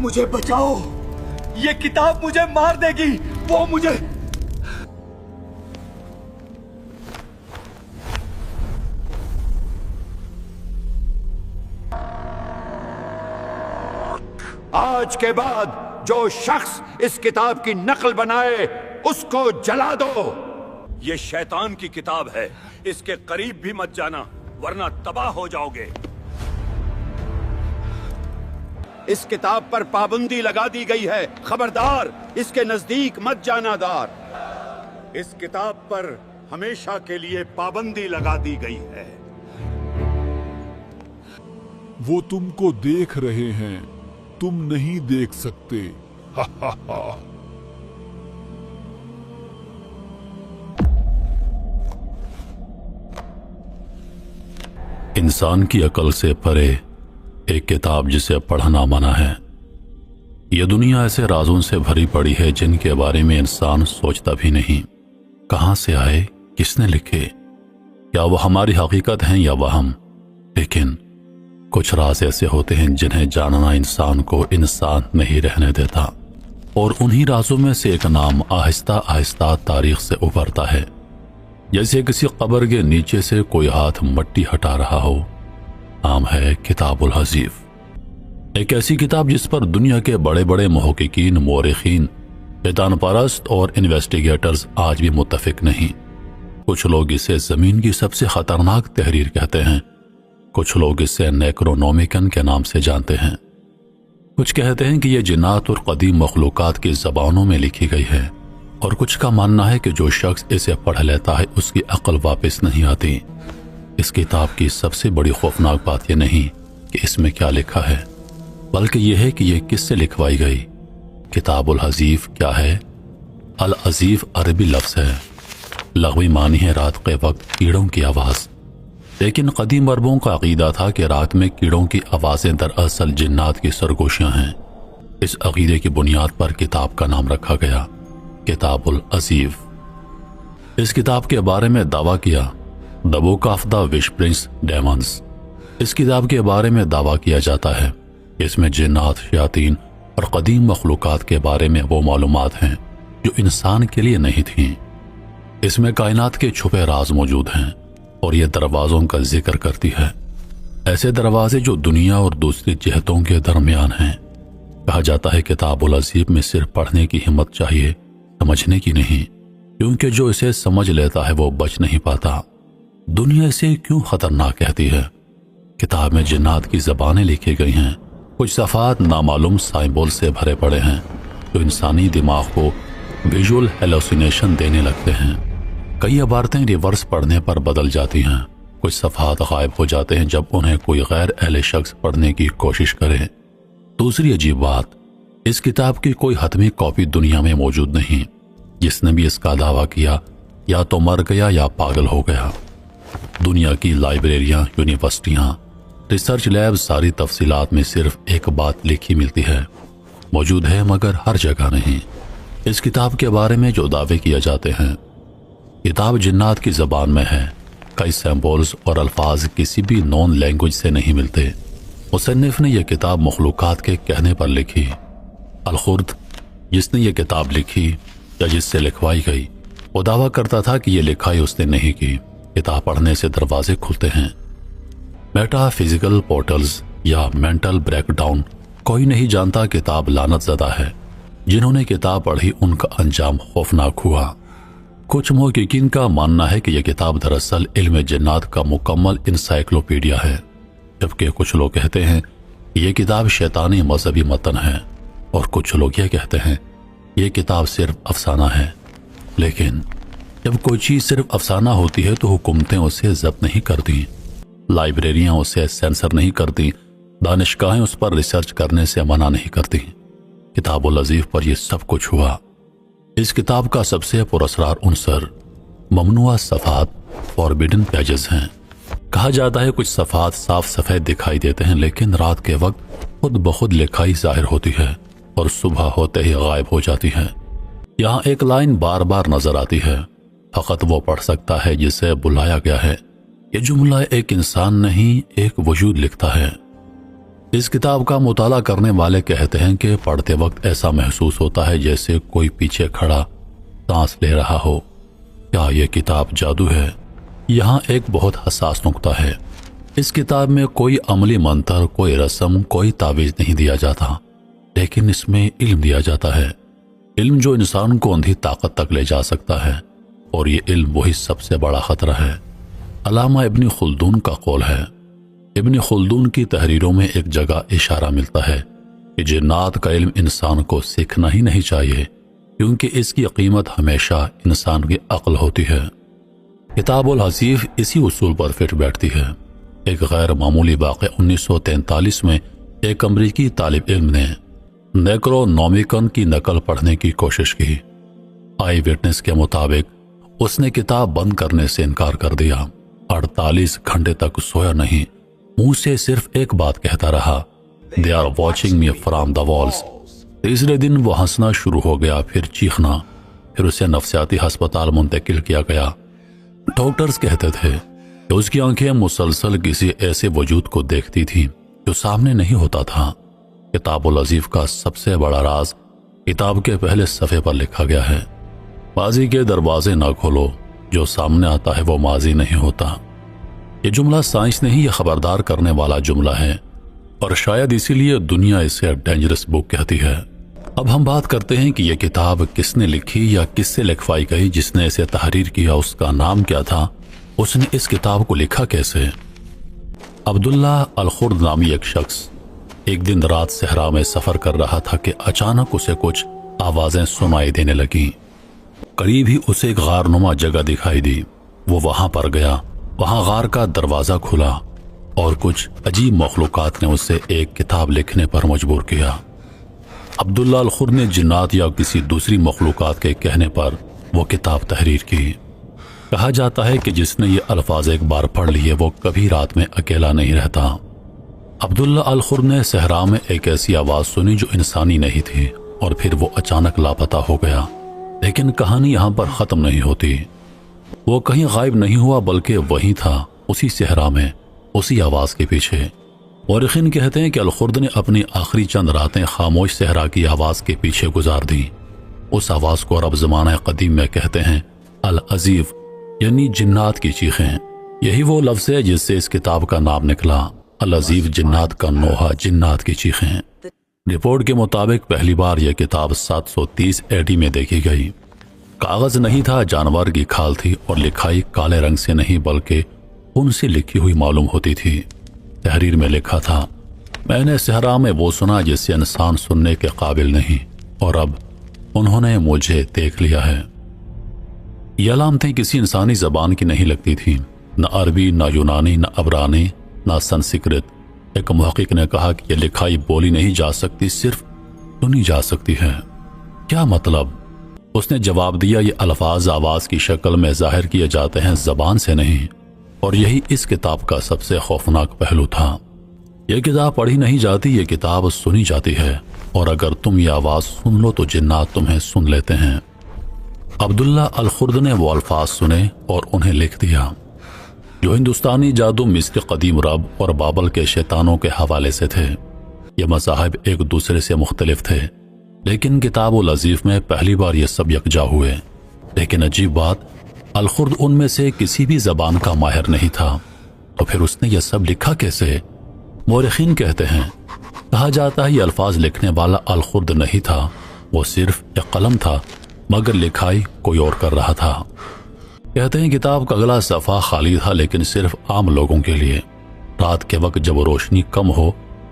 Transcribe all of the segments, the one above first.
مجھے بچاؤ، یہ کتاب مجھے مار دے گی، وہ مجھے... آج کے بعد جو شخص اس کتاب کی نقل بنائے اس کو جلا دو۔ یہ شیطان کی کتاب ہے، اس کے قریب بھی مت جانا ورنہ تباہ ہو جاؤ گے۔ اس کتاب پر پابندی لگا دی گئی ہے، خبردار اس کے نزدیک مت جانا دار۔ اس کتاب پر ہمیشہ کے لیے پابندی لگا دی گئی ہے۔ وہ تم کو دیکھ رہے ہیں، تم نہیں دیکھ سکتے۔ انسان کی عقل سے پرے ایک کتاب جسے پڑھنا منع ہے۔ یہ دنیا ایسے رازوں سے بھری پڑی ہے جن کے بارے میں انسان سوچتا بھی نہیں۔ کہاں سے آئے، کس نے لکھے، کیا وہ ہماری حقیقت ہیں یا وہم؟ لیکن کچھ راز ایسے ہوتے ہیں جنہیں جاننا انسان کو انسان نہیں رہنے دیتا، اور انہی رازوں میں سے ایک نام آہستہ آہستہ تاریخ سے ابھرتا ہے، جیسے کسی قبر کے نیچے سے کوئی ہاتھ مٹی ہٹا رہا ہو۔ نام ہے کتاب الحذیف، ایک ایسی کتاب جس پر دنیا کے بڑے بڑے محققین، مورخین، شیطان پرست اور انویسٹیگیٹرز آج بھی متفق نہیں۔ کچھ لوگ اسے زمین کی سب سے خطرناک تحریر کہتے ہیں، کچھ لوگ اسے نیکرونومیکن کے نام سے جانتے ہیں، کچھ کہتے ہیں کہ یہ جنات اور قدیم مخلوقات کی زبانوں میں لکھی گئی ہے، اور کچھ کا ماننا ہے کہ جو شخص اسے پڑھ لیتا ہے اس کی عقل واپس نہیں آتی۔ اس کتاب کی سب سے بڑی خوفناک بات یہ نہیں کہ اس میں کیا لکھا ہے، بلکہ یہ ہے کہ یہ کس سے لکھوائی گئی۔ کتاب الحذیف کیا ہے؟ الحذیف عربی لفظ ہے، لغوی معنی ہے رات کے وقت کیڑوں کی آواز۔ لیکن قدیم عربوں کا عقیدہ تھا کہ رات میں کیڑوں کی آوازیں دراصل جنات کی سرگوشیاں ہیں۔ اس عقیدے کی بنیاد پر کتاب کا نام رکھا گیا، کتاب الحذیف۔ اس کتاب کے بارے میں دعویٰ کیا the book of the wish prince demons. اس کتاب کے بارے میں دعویٰ کیا جاتا ہے کہ اس میں جنات، شیاطین اور قدیم مخلوقات کے بارے میں وہ معلومات ہیں جو انسان کے لیے نہیں تھیں۔ اس میں کائنات کے چھپے راز موجود ہیں، اور یہ دروازوں کا ذکر کرتی ہے، ایسے دروازے جو دنیا اور دوسری جہتوں کے درمیان ہیں۔ کہا جاتا ہے کتاب الحذیف میں صرف پڑھنے کی ہمت چاہیے، سمجھنے کی نہیں، کیونکہ جو اسے سمجھ لیتا ہے وہ بچ نہیں پاتا۔ دنیا اسے کیوں خطرناک کہتی ہے؟ کتاب میں جنات کی زبانیں لکھی گئی ہیں، کچھ صفحات نامعلوم سائمبول سے بھرے پڑے ہیں جو انسانی دماغ کو ویژول ہیلوسینیشن دینے لگتے ہیں۔ کئی عبارتیں ریورس پڑھنے پر بدل جاتی ہیں، کچھ صفحات غائب ہو جاتے ہیں جب انہیں کوئی غیر اہل شخص پڑھنے کی کوشش کرے۔ دوسری عجیب بات، اس کتاب کی کوئی حتمی کاپی دنیا میں موجود نہیں۔ جس نے بھی اس کا دعویٰ کیا یا تو مر گیا یا پاگل ہو گیا۔ دنیا کی لائبریریاں، یونیورسٹیاں، ریسرچ لیب، ساری تفصیلات میں صرف ایک بات لکھی ملتی ہے، موجود ہے مگر ہر جگہ نہیں۔ اس کتاب کے بارے میں جو دعوے کیے جاتے ہیں، کتاب جنات کی زبان میں ہے، کئی سیمبولز اور الفاظ کسی بھی نون لینگویج سے نہیں ملتے۔ مصنف نے یہ کتاب مخلوقات کے کہنے پر لکھی۔ الخرد، جس نے یہ کتاب لکھی یا جس سے لکھوائی گئی، وہ دعویٰ کرتا تھا کہ یہ لکھائی اس نے نہیں کی۔ کتاب پڑھنے سے دروازے کھلتے ہیں، میٹا فزیکل پورٹلز یا مینٹل بریک ڈاؤن۔ کوئی نہیں جانتا کتاب لعنت زدہ ہے۔ جنہوں نے کتاب پڑھی ان کا انجام خوفناک ہوا۔ کچھ محققین کا ماننا ہے کہ یہ کتاب دراصل علم جنات کا مکمل انسائکلوپیڈیا ہے، جبکہ کچھ لوگ کہتے ہیں کہ یہ کتاب شیطانی مذہبی متن ہے، اور کچھ لوگ یہ کہتے ہیں یہ کتاب صرف افسانہ ہے۔ لیکن جب کوئی چیز صرف افسانہ ہوتی ہے تو حکومتیں اسے ضبط نہیں کرتی، لائبریریاں اسے سینسر نہیں کرتی، دانشگاہیں اس پر ریسرچ کرنے سے منع نہیں کرتی۔ کتاب الحذیف پر یہ سب کچھ ہوا۔ اس کتاب کا سب سے پراسرار عنصر ممنوعہ صفحات، فوربیڈن پیجز ہیں۔ کہا جاتا ہے کچھ صفحات صاف سفید دکھائی دیتے ہیں، لیکن رات کے وقت خود بخود لکھائی ظاہر ہوتی ہے اور صبح ہوتے ہی غائب ہو جاتی ہے۔ یہاں ایک لائن بار بار نظر آتی ہے، فقط وہ پڑھ سکتا ہے جسے بلایا گیا ہے۔ یہ جملہ ایک انسان نہیں، ایک وجود لکھتا ہے۔ اس کتاب کا مطالعہ کرنے والے کہتے ہیں کہ پڑھتے وقت ایسا محسوس ہوتا ہے جیسے کوئی پیچھے کھڑا سانس لے رہا ہو۔ کیا یہ کتاب جادو ہے؟ یہاں ایک بہت حساس نقطہ ہے۔ اس کتاب میں کوئی عملی منتر، کوئی رسم، کوئی تعویذ نہیں دیا جاتا، لیکن اس میں علم دیا جاتا ہے، علم جو انسان کو اندھی طاقت تک لے جا سکتا ہے، اور یہ علم وہی سب سے بڑا خطرہ ہے۔ علامہ ابن خلدون کا قول ہے۔ ابن خلدون کی تحریروں میں ایک جگہ اشارہ ملتا ہے کہ جنات کا علم انسان کو سیکھنا ہی نہیں چاہیے، کیونکہ اس کی قیمت ہمیشہ انسان کی عقل ہوتی ہے۔ کتاب الحصیف اسی اصول پر فٹ بیٹھتی ہے۔ ایک غیر معمولی واقعہ 1943 میں ایک امریکی طالب علم نے نیکرونومیکن کی نقل پڑھنے کی کوشش کی۔ آئی وٹنس کے مطابق اس نے کتاب بند کرنے سے انکار کر دیا۔ 48 گھنٹے تک سویا نہیں، منہ سے صرف ایک بات کہتا رہا، "They are watching me from the walls." تیسرے دن وہ ہنسنا شروع ہو گیا، پھر چیخنا، پھر اسے نفسیاتی ہسپتال منتقل کیا گیا۔ ڈاکٹرز کہتے تھے کہ اس کی آنکھیں مسلسل کسی ایسے وجود کو دیکھتی تھیں جو سامنے نہیں ہوتا تھا۔ کتاب الحصیف کا سب سے بڑا راز کتاب کے پہلے صفحے پر لکھا گیا ہے۔ ماضی کے دروازے نہ کھولو، جو سامنے آتا ہے وہ ماضی نہیں ہوتا۔ یہ جملہ سائنس نے ہی یہ خبردار کرنے والا جملہ ہے، اور شاید اسی لیے دنیا اسے ڈینجرس بک کہتی ہے۔ اب ہم بات کرتے ہیں کہ یہ کتاب کس نے لکھی یا کس سے لکھوائی گئی، جس نے اسے تحریر کیا، اس کا نام کیا تھا، اس نے اس کتاب کو لکھا کیسے؟ عبداللہ الخرد نامی ایک شخص ایک دن رات صحرا میں سفر کر رہا تھا کہ اچانک اسے کچھ آوازیں سنائی دینے لگیں۔ قریب ہی اسے ایک غار نما جگہ دکھائی دی۔ وہ وہاں پر گیا۔ وہاں غار کا دروازہ کھلا اور کچھ عجیب مخلوقات نے اسے ایک کتاب لکھنے پر مجبور کیا۔ عبداللہ الخرد نے جنات یا کسی دوسری مخلوقات کے کہنے پر وہ کتاب تحریر کی۔ کہا جاتا ہے کہ جس نے یہ الفاظ ایک بار پڑھ لیے وہ کبھی رات میں اکیلا نہیں رہتا۔ عبداللہ الخرد نے صحرا میں ایک ایسی آواز سنی جو انسانی نہیں تھی، اور پھر وہ اچانک لاپتہ ہو گیا۔ لیکن کہانی یہاں پر ختم نہیں ہوتی۔ وہ کہیں غائب نہیں ہوا، بلکہ وہیں تھا، اسی صحرا میں، اسی آواز کے پیچھے۔ مورخین کہتے ہیں کہ الخرد نے اپنی آخری چند راتیں خاموش صحرا کی آواز کے پیچھے گزار دی۔ اس آواز کو عرب زمانہ قدیم میں کہتے ہیں العزیف، یعنی جنات کی چیخیں۔ یہی وہ لفظ ہے جس سے اس کتاب کا نام نکلا، العزیف، جنات کا نوحہ، جنات کی چیخیں۔ رپورٹ کے مطابق پہلی بار یہ کتاب 730 AD میں دیکھی گئی۔ کاغذ نہیں تھا، جانور کی کھال تھی، اور لکھائی کالے رنگ سے نہیں بلکہ خون سے لکھی ہوئی معلوم ہوتی تھی۔ تحریر میں لکھا تھا، میں نے صحرا میں وہ سنا جس سے انسان سننے کے قابل نہیں، اور اب انہوں نے مجھے دیکھ لیا ہے۔ یہ علامتیں کسی انسانی زبان کی نہیں لگتی تھیں، نہ عربی، نہ یونانی، نہ عبرانی، نہ سنسکرت۔ ایک محقق نے کہا کہ یہ لکھائی بولی نہیں جا سکتی، صرف سنی جا سکتی ہے۔ کیا مطلب؟ اس نے جواب دیا، یہ الفاظ آواز کی شکل میں ظاہر کیے جاتے ہیں، زبان سے نہیں، اور یہی اس کتاب کا سب سے خوفناک پہلو تھا۔ یہ کتاب پڑھی نہیں جاتی، یہ کتاب سنی جاتی ہے، اور اگر تم یہ آواز سن لو تو جنات تمہیں سن لیتے ہیں۔ عبداللہ الخرد نے وہ الفاظ سنے اور انہیں لکھ دیا، جو ہندوستانی جادو، مصر قدیم رب اور بابل کے شیطانوں کے حوالے سے تھے۔ یہ مذاہب ایک دوسرے سے مختلف تھے، لیکن کتاب الحصیف میں پہلی بار یہ سب یکجا ہوئے۔ لیکن عجیب بات، الخرد ان میں سے کسی بھی زبان کا ماہر نہیں تھا، تو پھر اس نے یہ سب لکھا کیسے؟ مورخین کہتے ہیں، کہا جاتا ہے یہ الفاظ لکھنے والا الخرد نہیں تھا، وہ صرف ایک قلم تھا، مگر لکھائی کوئی اور کر رہا تھا۔ کہتے ہیں کتاب کا اگلا صفحہ خالی تھا، لیکن صرف عام لوگوں کے لیے۔ رات کے وقت جب روشنی کم ہو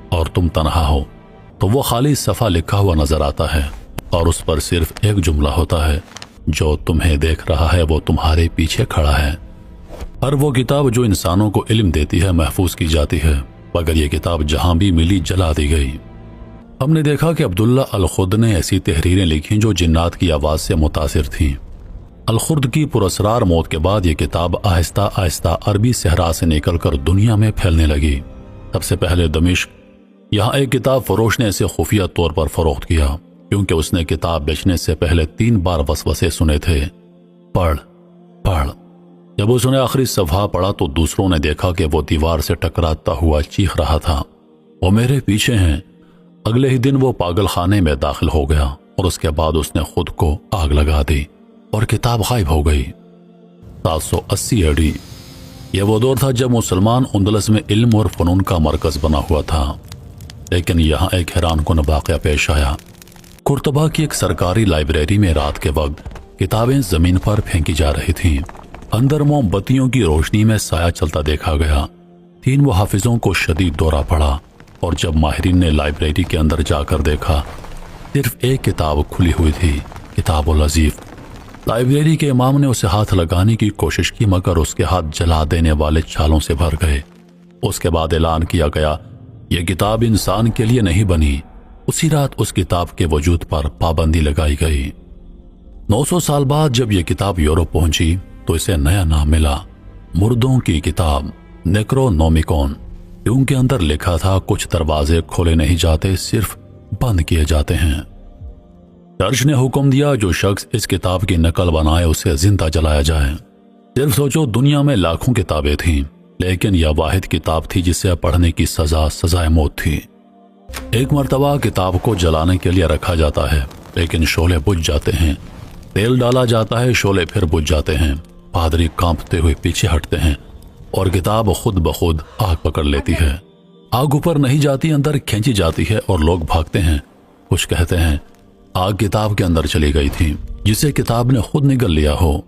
اور تم تنہا ہو تو وہ خالی صفحہ لکھا ہوا نظر آتا ہے، اور اس پر صرف ایک جملہ ہوتا ہے، جو تمہیں دیکھ رہا ہے وہ تمہارے پیچھے کھڑا ہے۔ ہر وہ کتاب جو انسانوں کو علم دیتی ہے محفوظ کی جاتی ہے، مگر یہ کتاب جہاں بھی ملی جلا دی گئی۔ ہم نے دیکھا کہ عبداللہ الخرد نے ایسی تحریریں لکھیں جو جنات کی آواز سے متاثر تھیں۔ الخرد کی پراسرار موت کے بعد یہ کتاب آہستہ آہستہ عربی صحرا سے نکل کر دنیا میں پھیلنے لگی۔ سب سے پہلے دمشق، یہاں ایک کتاب فروش نے اسے خفیہ طور پر فروخت کیا، کیونکہ اس نے کتاب بیچنے سے پہلے 3 بار وسوسے سنے تھے، پڑھ پڑھ۔ جب اس نے آخری صفحہ پڑھا تو دوسروں نے دیکھا کہ وہ دیوار سے ٹکراتا ہوا چیخ رہا تھا۔ وہ میرے پیچھے ہیں۔ اگلے ہی دن وہ پاگل خانے میں داخل ہو گیا اور اس کے بعد اس نے خود کو آگ لگا دی اور کتاب غائب ہو گئی۔ 780 AD یہ وہ دور تھا جب مسلمان اندلس میں علم اور فنون کا مرکز بنا ہوا تھا، لیکن یہاں ایک حیران کن واقعہ پیش آیا۔ قرطبہ کی ایک سرکاری لائبریری میں رات کے وقت کتابیں زمین پر پھینکی جا رہی تھیں۔ اندر موم بتیوں کی روشنی میں سایہ چلتا دیکھا گیا۔ 3 محافظوں کو شدید دورہ پڑا، اور جب ماہرین نے لائبریری کے اندر جا کر دیکھا صرف ایک کتاب کھلی ہوئی تھی، کتاب العزیف۔ لائبریری کے امام نے اسے ہاتھ لگانے کی کوشش کی، مگر اس کے ہاتھ جلا دینے والے چھالوں سے بھر گئے۔ اس کے بعد اعلان کیا گیا یہ کتاب انسان کے لیے نہیں بنی۔ اسی رات اس کتاب کے وجود پر پابندی لگائی گئی۔ 900 سال بعد جب یہ کتاب یورپ پہنچی تو اسے نیا نام ملا، مردوں کی کتاب، نیکرونومیکون، کیونکہ اندر لکھا تھا کچھ دروازے کھولے نہیں جاتے، صرف بند کیے جاتے ہیں۔ چرچ نے حکم دیا جو شخص اس کتاب کی نقل بنائے اسے زندہ جلایا جائے۔ صرف سوچو، دنیا میں لاکھوں کتابیں تھیں، لیکن یہ واحد کتاب تھی جسے پڑھنے کی سزا سزائے موت تھی۔ ایک مرتبہ کتاب کو جلانے کے لیے رکھا جاتا ہے، لیکن شعلے بجھ جاتے ہیں۔ تیل ڈالا جاتا ہے، شعلے پھر بجھ جاتے ہیں۔ پادری کانپتے ہوئے پیچھے ہٹتے ہیں اور کتاب خود بخود آگ پکڑ لیتی ہے۔ آگ اوپر نہیں جاتی، اندر کھینچی جاتی ہے اور لوگ بھاگتے ہیں۔ کچھ کہتے ہیں آگ کتاب کے اندر چلی گئی تھی، جسے کتاب نے خود نگل لیا ہو۔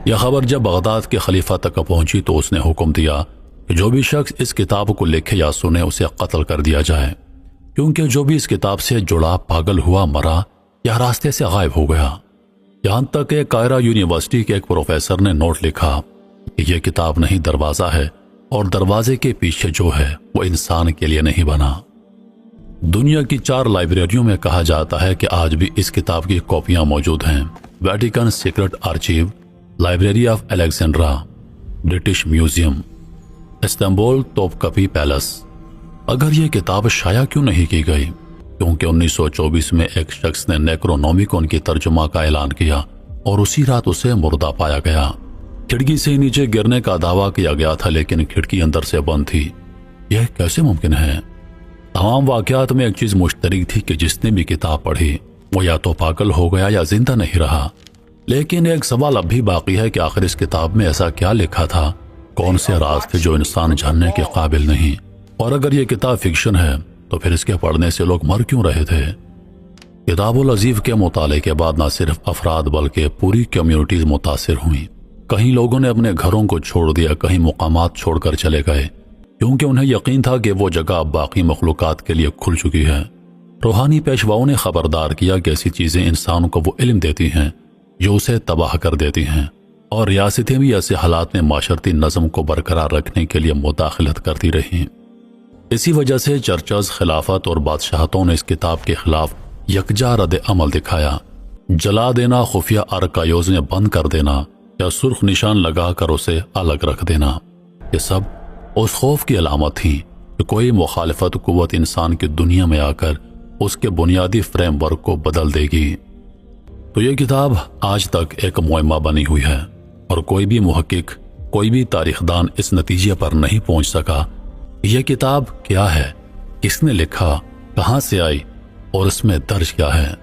یہ خبر جب بغداد کے خلیفہ تک پہنچی تو اس نے حکم دیا کہ جو بھی شخص اس کتاب کو لکھے یا سنے اسے قتل کر دیا جائے، کیونکہ جو بھی اس کتاب سے جڑا پاگل ہوا، مرا یا راستے سے غائب ہو گیا۔ یہاں تک کہ قاہرہ یونیورسٹی کے ایک پروفیسر نے نوٹ لکھا کہ یہ کتاب نہیں دروازہ ہے، اور دروازے کے پیچھے جو ہے وہ انسان کے لیے نہیں بنا۔ دنیا کی 4 لائبریریوں میں کہا جاتا ہے کہ آج بھی اس کتاب کی کاپیاں موجود ہیں۔ Vatican secret archive, library of Alexandria, British museum, Istanbul Topkapi palace. اگر یہ کتاب شائع کیوں نہیں کی گئی؟ کیونکہ 1924 میں ایک شخص نے نیکرونومیکون کی ترجمہ کا اعلان کیا اور اسی رات اسے مردہ پایا گیا۔ کھڑکی سے نیچے گرنے کا دعویٰ کیا گیا تھا، لیکن کھڑکی اندر سے بند تھی۔ یہ کیسے ممکن ہے؟ تمام واقعات میں ایک چیز مشترک تھی کہ جس نے بھی کتاب پڑھی وہ یا تو پاگل ہو گیا یا زندہ نہیں رہا۔ لیکن ایک سوال اب بھی باقی ہے کہ آخر اس کتاب میں ایسا کیا لکھا تھا؟ کون سے راز تھے جو انسان جاننے کے قابل نہیں؟ اور اگر یہ کتاب فکشن ہے تو پھر اس کے پڑھنے سے لوگ مر کیوں رہے تھے؟ کتاب العزیف کے مطالعے کے بعد نہ صرف افراد بلکہ پوری کمیونٹیز متاثر ہوئیں۔ کہیں لوگوں نے اپنے گھروں کو چھوڑ دیا، کہیں مقامات چھوڑ کر چلے گئے، کیونکہ انہیں یقین تھا کہ وہ جگہ اب باقی مخلوقات کے لیے کھل چکی ہے۔ روحانی پیشواؤں نے خبردار کیا کہ ایسی چیزیں انسان کو وہ علم دیتی ہیں جو اسے تباہ کر دیتی ہیں، اور ریاستیں بھی ایسے حالات میں معاشرتی نظم کو برقرار رکھنے کے لیے مداخلت کرتی رہیں۔ اسی وجہ سے چرچز، خلافت اور بادشاہتوں نے اس کتاب کے خلاف یکجا رد عمل دکھایا۔ جلا دینا، خفیہ آرکائیوز میں بند کر دینا یا سرخ نشان لگا کر اسے الگ رکھ دینا، یہ سب اس خوف کی علامت تھی کہ کوئی مخالفت قوت انسان کی دنیا میں آ کر اس کے بنیادی فریم ورک کو بدل دے گی۔ تو یہ کتاب آج تک ایک معمہ بنی ہوئی ہے، اور کوئی بھی محقق، کوئی بھی تاریخ دان اس نتیجے پر نہیں پہنچ سکا یہ کتاب کیا ہے، کس نے لکھا، کہاں سے آئی اور اس میں درج کیا ہے۔